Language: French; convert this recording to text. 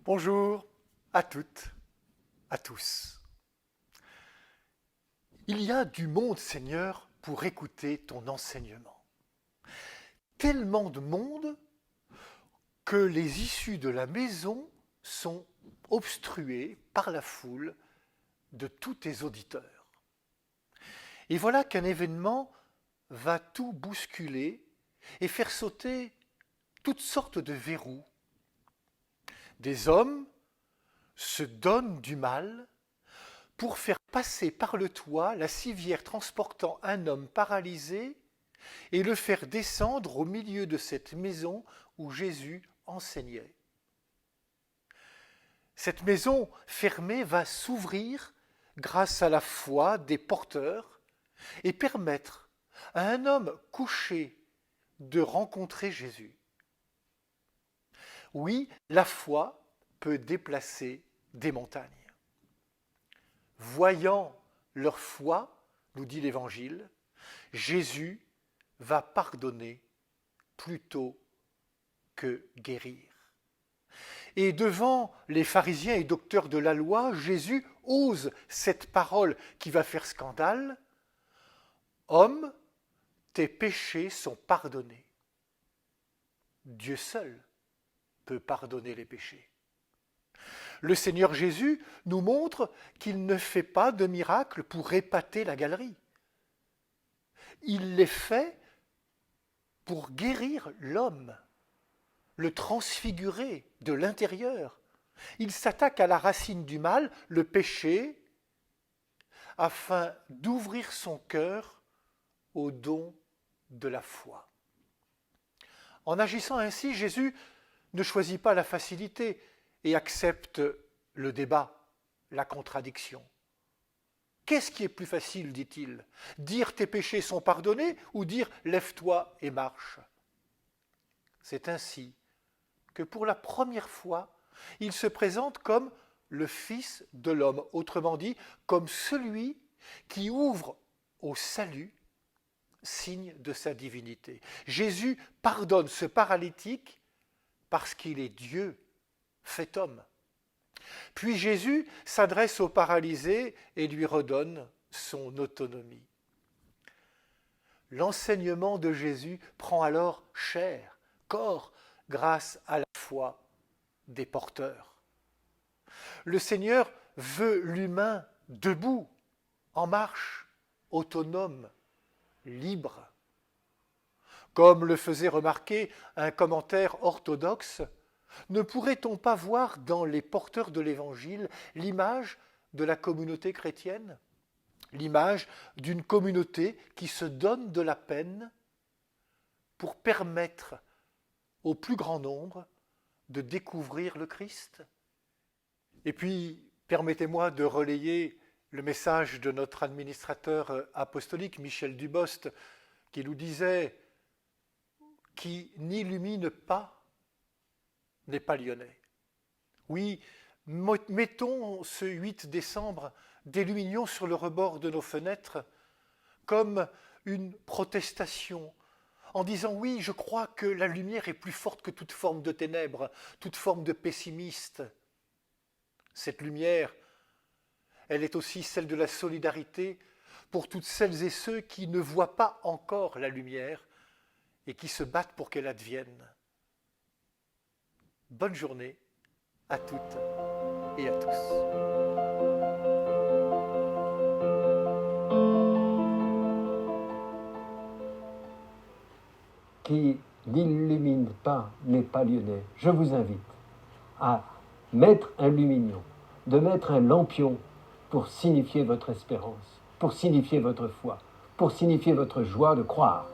Bonjour à toutes, à tous. Il y a du monde, Seigneur, pour écouter ton enseignement. Tellement de monde que les issues de la maison sont obstruées par la foule de tous tes auditeurs. Et voilà qu'un événement va tout bousculer et faire sauter toutes sortes de verrous. Des hommes se donnent du mal pour faire passer par le toit la civière transportant un homme paralysé et le faire descendre au milieu de cette maison où Jésus enseignait. Cette maison fermée va s'ouvrir grâce à la foi des porteurs et permettre à un homme couché de rencontrer Jésus. Oui, la foi peut déplacer des montagnes. Voyant leur foi, nous dit l'Évangile, Jésus va pardonner plutôt que guérir. Et devant les pharisiens et docteurs de la loi, Jésus ose cette parole qui va faire scandale. Homme, tes péchés sont pardonnés. Dieu seul peut pardonner les péchés. Le Seigneur Jésus nous montre qu'il ne fait pas de miracles pour épater la galerie. Il les fait pour guérir l'homme, le transfigurer de l'intérieur. Il s'attaque à la racine du mal, le péché, afin d'ouvrir son cœur au don de la foi. En agissant ainsi, Jésus ne choisit pas la facilité et accepte le débat, la contradiction. Qu'est-ce qui est plus facile, dit-il? Dire tes péchés sont pardonnés ou dire lève-toi et marche? C'est ainsi que pour la première fois, il se présente comme le Fils de l'homme, autrement dit, comme celui qui ouvre au salut, signe de sa divinité. Jésus pardonne ce paralytique parce qu'il est Dieu, fait homme. Puis Jésus s'adresse au paralysé et lui redonne son autonomie. L'enseignement de Jésus prend alors chair, corps, grâce à la foi des porteurs. Le Seigneur veut l'humain debout, en marche, autonome, libre. Comme le faisait remarquer un commentaire orthodoxe, ne pourrait-on pas voir dans les porteurs de l'Évangile l'image de la communauté chrétienne, l'image d'une communauté qui se donne de la peine pour permettre au plus grand nombre de découvrir le Christ? Et puis, permettez-moi de relayer le message de notre administrateur apostolique, Michel Dubost, qui nous disait « Qui n'illumine pas n'est pas lyonnais ». Oui, mettons ce 8 décembre des lumignons sur le rebord de nos fenêtres comme une protestation, en disant oui, je crois que la lumière est plus forte que toute forme de ténèbres, toute forme de pessimiste. Cette lumière, elle est aussi celle de la solidarité pour toutes celles et ceux qui ne voient pas encore la lumière et qui se battent pour qu'elle advienne. Bonne journée à toutes et à tous. Qui n'illumine pas n'est pas lyonnais. Je vous invite à mettre un lumignon, de mettre un lampion pour signifier votre espérance, pour signifier votre foi, pour signifier votre joie de croire.